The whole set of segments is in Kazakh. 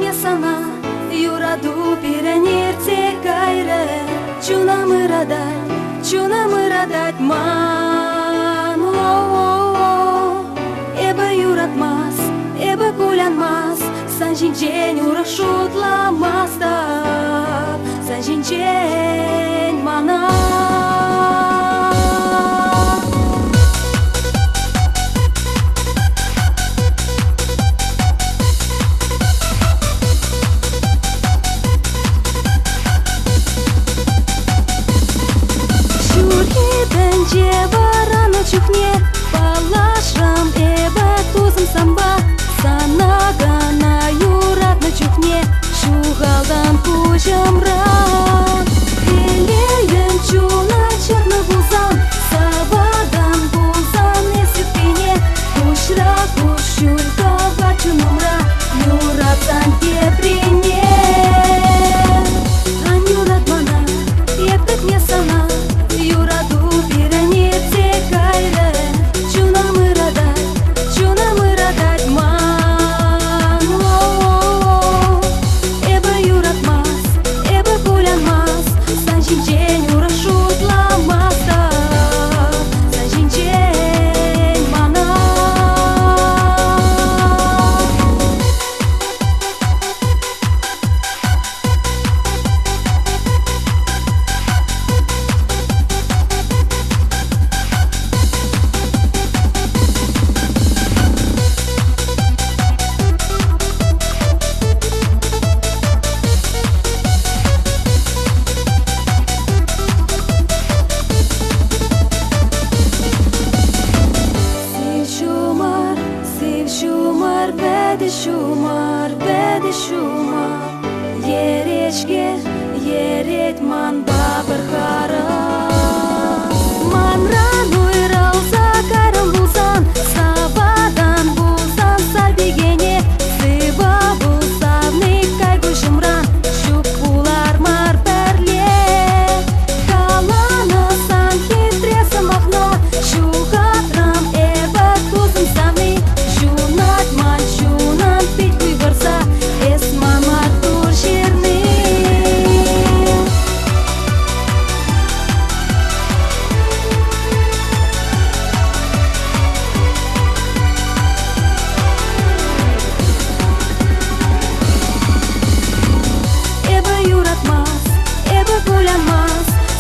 мне sana Yuradu pirenirte gaire Чуна мы радать ман Эбе юратмас, эбе кулянмас Санжинчен урашутламаста Санжинчен мана Чухне палашрам эбе тузым самба Санагана юратны чухне Шугалдан кужамрак Элеен чуна черны бузан Савадан бузан эсипине Кушра кушулька бачунумра Юратсан теприне Ан юратмана епет мне сана Юраду пиранирте кайре Чуна мы радать ман Эбе юратмас, эбе кулянмас Санжинчен урашутламаста Санжинчен мана Shumar, yerechke, yeret man babır kara Man ranuy ralsa karım bulsan Savadan bulsan salbigene Sıva bulsavni kayguşumran Şup bular mar perle Kalana san hitresa mahna Şuhatram eva tuzum savni Şunat man şunat pit kuyvarsa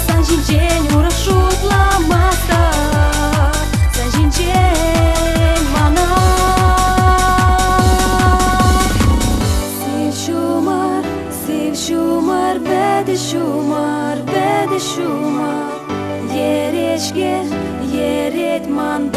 Санжинчен урашутламаста Санжинчен мана Сив шумар, беде шумар Еречке, ерет ман